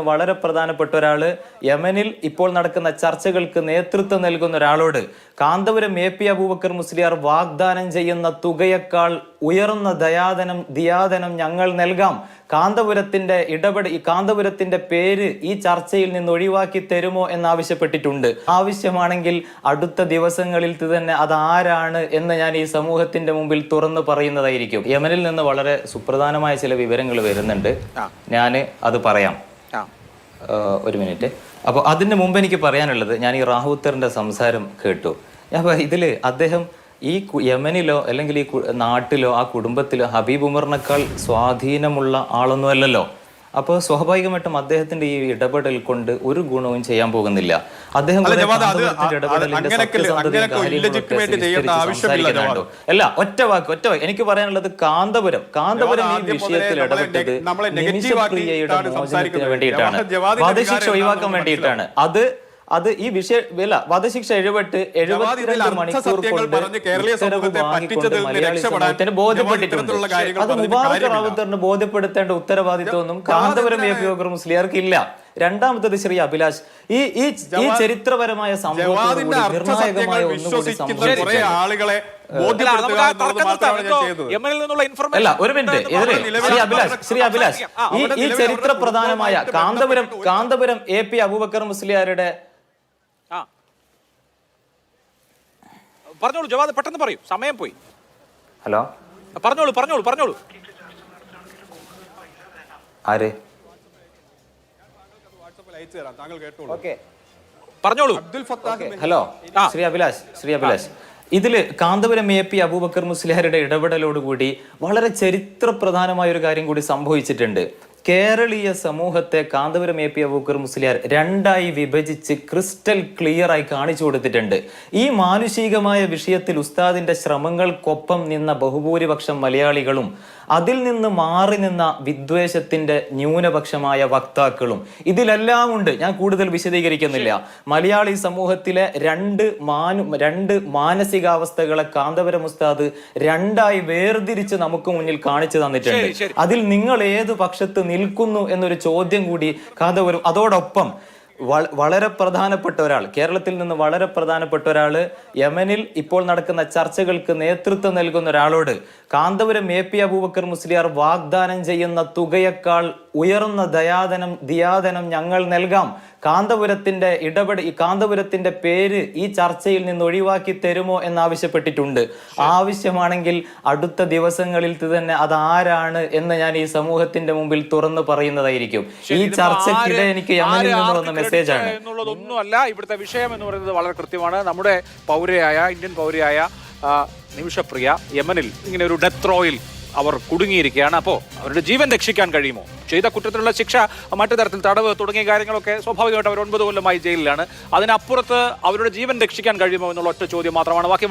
വളരെ പ്രധാനപ്പെട്ട ഒരാള് യമനിൽ ഇപ്പോൾ നടക്കുന്ന ചർച്ചകൾക്ക് നേതൃത്വം നൽകുന്ന ഒരാളോട് കാന്തപുരം എ.പി. അബൂബക്കർ മുസ്ലിയാർ വാഗ്ദാനം ചെയ്യുന്ന തുകയേക്കാൾ ഉയർന്ന ദിയാദനം ഞങ്ങൾ നൽകാം. കാന്തപുരത്തിന്റെ പേര് ഈ ചർച്ചയിൽ നിന്ന് ഒഴിവാക്കി തരുമോ എന്നാവശ്യപ്പെട്ടിട്ടുണ്ട്. ആവശ്യമാണെങ്കിൽ അടുത്ത ദിവസങ്ങളിൽ തന്നെ അത് ആരാണ് എന്ന് ഞാൻ ഈ സമൂഹത്തിന്റെ മുമ്പിൽ തുറന്നു പറയുന്നതായിരിക്കും. യമനിൽ നിന്ന് വളരെ സുപ്രധാനമായ ചില വിവരങ്ങൾ വരുന്നുണ്ട്, ഞാൻ അത് പറയാം. ഒരു മിനിറ്റ്. അപ്പോൾ അതിന് മുമ്പ് എനിക്ക് പറയാനുള്ളത്, ഞാൻ ഈ റാഹുത്തറിന്റെ സംസാരം കേട്ടു. അപ്പോൾ ഇതിൽ അദ്ദേഹം ഈ യമനിലോ അല്ലെങ്കിൽ ഈ നാട്ടിലോ ആ കുടുംബത്തിലോ ഹബീബ് ഉമറിനേക്കാൾ സ്വാധീനമുള്ള ആളൊന്നും അല്ലല്ലോ. അപ്പോൾ സ്വാഭാവികമായിട്ടും അദ്ദേഹത്തിന്റെ ഈ ഇടപെടൽ കൊണ്ട് ഒരു ഗുണവും ചെയ്യാൻ പോകുന്നില്ല. അദ്ദേഹം അല്ല, ഒറ്റ വാക്ക് എനിക്ക് പറയാനുള്ളത്, കാന്തപുരം ഈ വിഷയത്തിൽ ഇടപെട്ടത് നിമിഷപ്രിയയുടെ മോചനത്തിന് വേണ്ടിയിട്ടാണ്, വധശിക്ഷ ഒഴിവാക്കാൻ വേണ്ടിയിട്ടാണ്. അത് ഈ വിഷയം വധശിക്ഷ 72 മണിക്കൂർ കൊണ്ട് മലയാളി സമൂഹത്തിന് ബോധ്യപ്പെട്ടിട്ടുണ്ട്. അത് മുബാറക് റാവുത്തറിന് ബോധ്യപ്പെടുത്തേണ്ട ഉത്തരവാദിത്വമൊന്നും കാന്തപുരം എ.പി. അബൂബക്കർ മുസ്ലിയാർക്ക് ഇല്ല. രണ്ടാമത്തത് ശ്രീ അഭിലാഷ്, ഈ ചരിത്രപരമായ സംഭവത്തോടുകൂടി നിർണായകമായ ഒന്നുകൂടി അല്ല, ഒരു മിനിറ്റ്. ശ്രീ അഭിലാഷ് ഈ ചരിത്ര പ്രധാനമായ കാന്തപുരം എ.പി. അബൂബക്കർ മുസ്ലിയാരുടെ പറഞ്ഞോളൂ ജവാദ്, പെട്ടെന്ന് പറയൂ, സമയം പോയി. ഹലോ, പറഞ്ഞോളൂ. ആര് പറഞ്ഞോളൂ. ഹലോ, ശ്രീ അഭിലാഷ് ഇതില് കാന്തപുരം എ.പി. അബൂബക്കർ മുസ്ലിയാരുടെ ഇടപെടലോടുകൂടി വളരെ ചരിത്രപ്രധാനമായ ഒരു കാര്യം കൂടി സംഭവിച്ചിട്ടുണ്ട്. കേരളീയ സമൂഹത്തെ കാന്തപുരം എ.പി. അബൂബക്കർ മുസ്ലിയാർ രണ്ടായി വിഭജിച്ച് ക്രിസ്റ്റൽ ക്ലിയർ ആയി കാണിച്ചു കൊടുത്തിട്ടുണ്ട്. ഈ മാനുഷികമായ വിഷയത്തിൽ ഉസ്താദിന്റെ ശ്രമങ്ങൾക്കൊപ്പം നിന്ന ബഹുഭൂരിപക്ഷം മലയാളികളും അതിൽ നിന്ന് മാറി നിന്ന വിദ്വേഷത്തിന്റെ ന്യൂനപക്ഷമായ വക്താക്കളും ഇതിലെല്ലാം ഉണ്ട്. ഞാൻ കൂടുതൽ വിശദീകരിക്കുന്നില്ല. മലയാളി സമൂഹത്തിലെ രണ്ട് മാനസികാവസ്ഥകളെ കാന്തപുരം ഉസ്താദ് രണ്ടായി വേർതിരിച്ച് നമുക്ക് മുന്നിൽ കാണിച്ചു തന്നിട്ടുണ്ട്. അതിൽ നിങ്ങൾ ഏത് പക്ഷത്ത് നിൽക്കുന്നു എന്നൊരു ചോദ്യം കൂടി കാന്തപുരം, അതോടൊപ്പം വളരെ പ്രധാനപ്പെട്ട ഒരാൾ, കേരളത്തിൽ നിന്ന് വളരെ പ്രധാനപ്പെട്ട ഒരാള് യമനിൽ ഇപ്പോൾ നടക്കുന്ന ചർച്ചകൾക്ക് നേതൃത്വം നൽകുന്ന ഒരാളോട് കാന്തപുരം എ.പി. അബൂബക്കർ മുസ്ലിയാർ വാഗ്ദാനം ചെയ്യുന്ന തുകയേക്കാൾ ഉയർന്ന ദിയാദനം ഞങ്ങൾ നൽകാം. കാന്തപുരത്തിന്റെ പേര് ഈ ചർച്ചയിൽ നിന്ന് ഒഴിവാക്കി തരുമോ എന്നാവശ്യപ്പെട്ടിട്ടുണ്ട്. ആവശ്യമാണെങ്കിൽ അടുത്ത ദിവസങ്ങളിൽ തന്നെ അത് ആരാണ് എന്ന് ഞാൻ ഈ സമൂഹത്തിന്റെ മുമ്പിൽ തുറന്നു പറയുന്നതായിരിക്കും. ഈ ചർച്ചയ്ക്കിടെ എനിക്ക് യമനിൽ നിന്ന് വന്ന മെസ്സേജ് ആണ് എന്നുള്ളതൊന്നുമല്ല ഇവിടുത്തെ വിഷയം എന്ന് പറയുന്നത്. വളരെ കൃത്യമാണ്. നമ്മുടെ ഇന്ത്യൻ പൗരയായ നിമിഷപ്രിയ യമനിൽ ഇങ്ങനെ ഒരു ഡെത്ത് റോയിൽ അവർ കുടുങ്ങിയിരിക്കുകയാണ്. അപ്പോൾ അവരുടെ ജീവൻ രക്ഷിക്കാൻ കഴിയുമോ? ചെയ്ത കുറ്റത്തിനുള്ള ശിക്ഷ, മറ്റു തരത്തിൽ തടവ് തുടങ്ങിയ കാര്യങ്ങളൊക്കെ സ്വാഭാവികമായിട്ട് അവർ 9 കൊല്ലമായി ജയിലിലാണ്. അതിനപ്പുറത്ത് അവരുടെ ജീവൻ രക്ഷിക്കാൻ കഴിയുമോ എന്നുള്ള ഒറ്റ ചോദ്യം മാത്രമാണ്. ബാക്കി